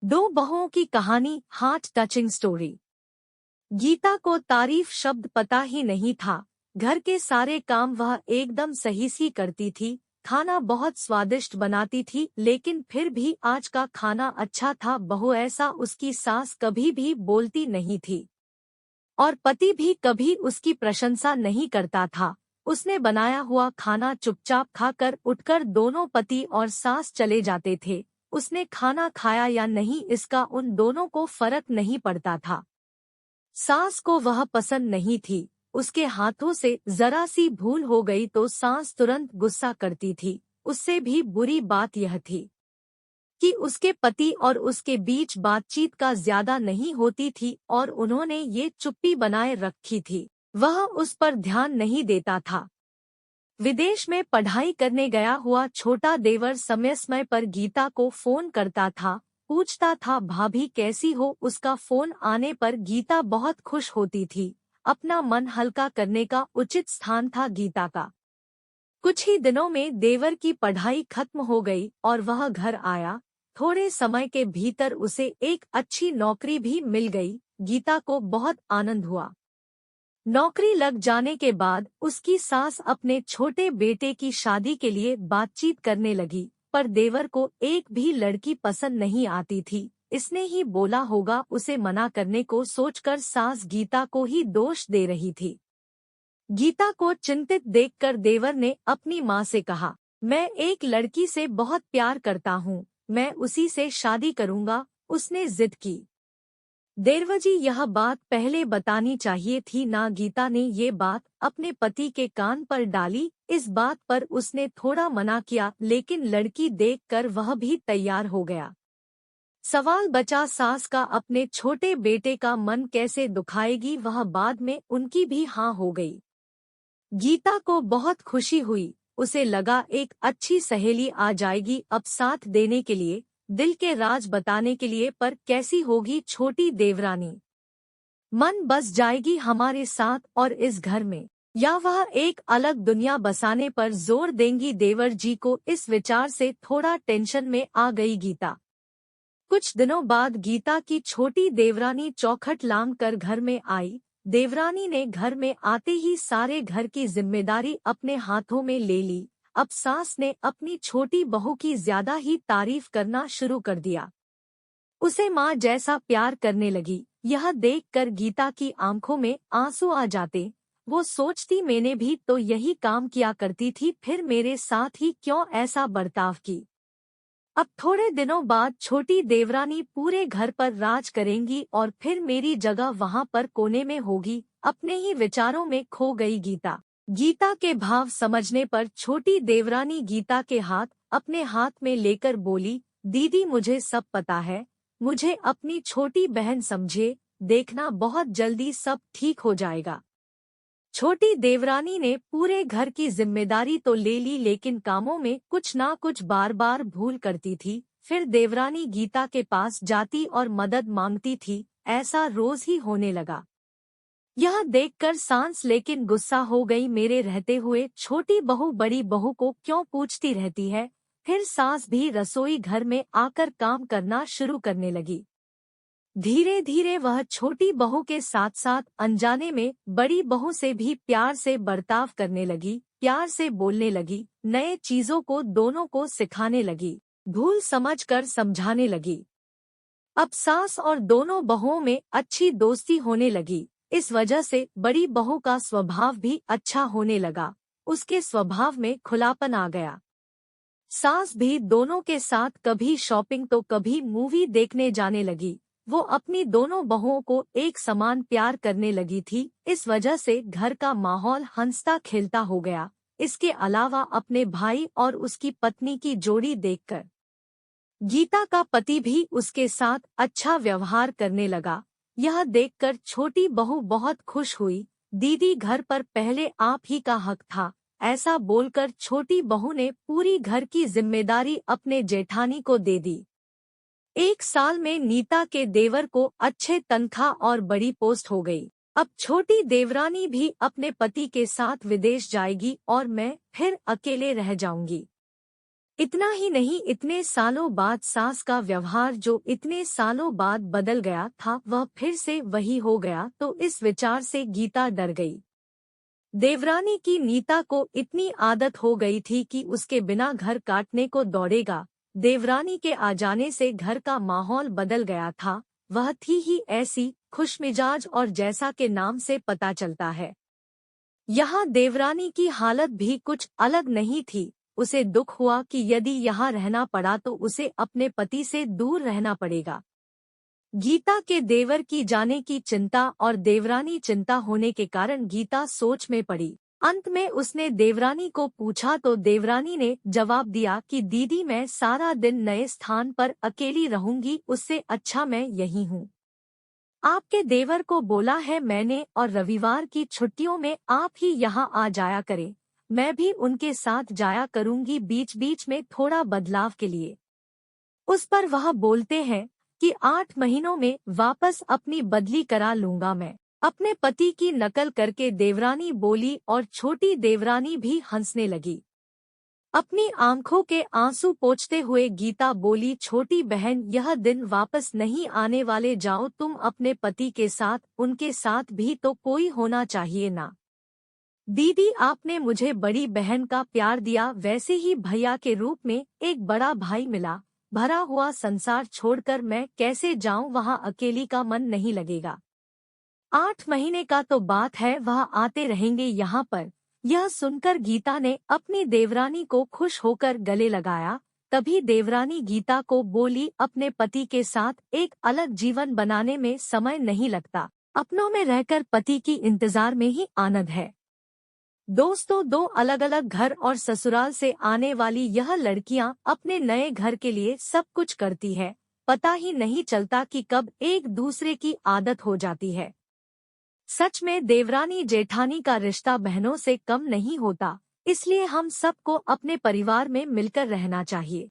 दो बहुओं की कहानी, हार्ट टचिंग स्टोरी। गीता को तारीफ शब्द पता ही नहीं था। घर के सारे काम वह एकदम सही सी करती थी। खाना बहुत स्वादिष्ट बनाती थी, लेकिन फिर भी आज का खाना अच्छा था बहू ऐसा उसकी सास कभी भी बोलती नहीं थी। और पति भी कभी उसकी प्रशंसा नहीं करता था। उसने बनाया हुआ खाना चुपचाप खाकर उठकर दोनों पति और सास चले जाते थे। उसने खाना खाया या नहीं इसका उन दोनों को फर्क नहीं पड़ता था। सास को वह पसंद नहीं थी। उसके हाथों से जरा सी भूल हो गई तो सास तुरंत गुस्सा करती थी। उससे भी बुरी बात यह थी कि उसके पति और उसके बीच बातचीत का ज्यादा नहीं होती थी और उन्होंने ये चुप्पी बनाए रखी थी। वह उस पर ध्यान नहीं देता था। विदेश में पढ़ाई करने गया हुआ छोटा देवर समय समय पर गीता को फोन करता था, पूछता था भाभी कैसी हो। उसका फोन आने पर गीता बहुत खुश होती थी। अपना मन हल्का करने का उचित स्थान था गीता का। कुछ ही दिनों में देवर की पढ़ाई खत्म हो गई और वह घर आया। थोड़े समय के भीतर उसे एक अच्छी नौकरी भी मिल गई। गीता को बहुत आनंद हुआ। नौकरी लग जाने के बाद उसकी सास अपने छोटे बेटे की शादी के लिए बातचीत करने लगी, पर देवर को एक भी लड़की पसंद नहीं आती थी। इसने ही बोला होगा, उसे मना करने को सोचकर सास गीता को ही दोष दे रही थी। गीता को चिंतित देखकर देवर ने अपनी माँ से कहा, मैं एक लड़की से बहुत प्यार करता हूँ, मैं उसी से शादी करूँगा। उसने जिद की। देवरजी यह बात पहले बतानी चाहिए थी ना। गीता ने ये बात अपने पति के कान पर डाली। इस बात पर उसने थोड़ा मना किया, लेकिन लड़की देखकर वह भी तैयार हो गया। सवाल बचा सास का, अपने छोटे बेटे का मन कैसे दुखाएगी। वह बाद में उनकी भी हाँ हो गई। गीता को बहुत खुशी हुई। उसे लगा एक अच्छी सहेली आ जाएगी अब साथ देने के लिए, दिल के राज बताने के लिए। पर कैसी होगी छोटी देवरानी, मन बस जाएगी हमारे साथ और इस घर में, या वह एक अलग दुनिया बसाने पर जोर देंगी। देवर जी को इस विचार से थोड़ा टेंशन में आ गई गीता। कुछ दिनों बाद गीता की छोटी देवरानी चौखट लांग कर घर में आई। देवरानी ने घर में आते ही सारे घर की जिम्मेदारी अपने हाथों में ले ली। अब सास ने अपनी छोटी बहू की ज्यादा ही तारीफ करना शुरू कर दिया। उसे माँ जैसा प्यार करने लगी। यह देखकर गीता की आंखों में आंसू आ जाते। वो सोचती, मैंने भी तो यही काम किया करती थी, फिर मेरे साथ ही क्यों ऐसा बर्ताव की। अब थोड़े दिनों बाद छोटी देवरानी पूरे घर पर राज करेंगी और फिर मेरी जगह वहाँ पर कोने में होगी। अपने ही विचारों में खो गई गीता। गीता के भाव समझने पर छोटी देवरानी गीता के हाथ अपने हाथ में लेकर बोली, दीदी मुझे सब पता है, मुझे अपनी छोटी बहन समझे, देखना बहुत जल्दी सब ठीक हो जाएगा। छोटी देवरानी ने पूरे घर की जिम्मेदारी तो ले ली, लेकिन कामों में कुछ ना कुछ बार बार भूल करती थी। फिर देवरानी गीता के पास जाती और मदद मांगती थी। ऐसा रोज ही होने लगा। यह देखकर सास लेकिन गुस्सा हो गई, मेरे रहते हुए छोटी बहू बड़ी बहू को क्यों पूछती रहती है। फिर सास भी रसोई घर में आकर काम करना शुरू करने लगी। धीरे धीरे वह छोटी बहू के साथ साथ अनजाने में बड़ी बहू से भी प्यार से बर्ताव करने लगी, प्यार से बोलने लगी, नए चीजों को दोनों को सिखाने लगी, भूल समझकर समझाने लगी। अब सास और दोनों बहुओं में अच्छी दोस्ती होने लगी। इस वजह से बड़ी बहू का स्वभाव भी अच्छा होने लगा। उसके स्वभाव में खुलापन आ गया। सास भी दोनों के साथ कभी शॉपिंग तो कभी मूवी देखने जाने लगी। वो अपनी दोनों बहुओं को एक समान प्यार करने लगी थी। इस वजह से घर का माहौल हंसता खेलता हो गया। इसके अलावा अपने भाई और उसकी पत्नी की जोड़ी देखकर गीता का पति भी उसके साथ अच्छा व्यवहार करने लगा। यह देखकर छोटी बहू बहुत खुश हुई। दीदी घर पर पहले आप ही का हक था, ऐसा बोलकर छोटी बहू ने पूरी घर की जिम्मेदारी अपने जेठानी को दे दी। एक साल में नीता के देवर को अच्छे तनख्वाह और बड़ी पोस्ट हो गई। अब छोटी देवरानी भी अपने पति के साथ विदेश जाएगी और मैं फिर अकेले रह जाऊंगी। इतना ही नहीं, इतने सालों बाद सास का व्यवहार जो इतने सालों बाद बदल गया था वह फिर से वही हो गया, तो इस विचार से गीता डर गई। देवरानी की नीता को इतनी आदत हो गई थी कि उसके बिना घर काटने को दौड़ेगा। देवरानी के आ जाने से घर का माहौल बदल गया था। वह थी ही ऐसी खुशमिजाज, और जैसा के नाम से पता चलता है, यहाँ देवरानी की हालत भी कुछ अलग नहीं थी। उसे दुख हुआ कि यदि यहाँ रहना पड़ा तो उसे अपने पति से दूर रहना पड़ेगा। गीता के देवर की जाने की चिंता और देवरानी चिंता होने के कारण गीता सोच में पड़ी। अंत में उसने देवरानी को पूछा तो देवरानी ने जवाब दिया कि दीदी, मैं सारा दिन नए स्थान पर अकेली रहूंगी, उससे अच्छा मैं यहीं हूँ। आपके देवर को बोला है मैंने, और रविवार की छुट्टियों में आप ही यहाँ आ जाया करें। मैं भी उनके साथ जाया करूंगी बीच बीच में, थोड़ा बदलाव के लिए। उस पर वह बोलते हैं कि 8 महीनों में वापस अपनी बदली करा लूंगा मैं। अपने पति की नकल करके देवरानी बोली, और छोटी देवरानी भी हंसने लगी। अपनी आंखों के आंसू पोंछते हुए गीता बोली, छोटी बहन, यह दिन वापस नहीं आने वाले, जाओ तुम अपने पति के साथ, उनके साथ भी तो कोई होना चाहिए ना। दीदी, आपने मुझे बड़ी बहन का प्यार दिया, वैसे ही भैया के रूप में एक बड़ा भाई मिला। भरा हुआ संसार छोड़कर मैं कैसे जाऊं, वहां अकेली का मन नहीं लगेगा। 8 महीने का तो बात है, वह आते रहेंगे यहाँ पर। यह सुनकर गीता ने अपनी देवरानी को खुश होकर गले लगाया। तभी देवरानी गीता को बोली, अपने पति के साथ एक अलग जीवन बनाने में समय नहीं लगता, अपनों में रहकर पति की इंतजार में ही आनंद है। दोस्तों, 2 अलग अलग घर और ससुराल से आने वाली यह लड़कियां अपने नए घर के लिए सब कुछ करती है। पता ही नहीं चलता कि कब एक दूसरे की आदत हो जाती है। सच में देवरानी जेठानी का रिश्ता बहनों से कम नहीं होता, इसलिए हम सबको अपने परिवार में मिलकर रहना चाहिए।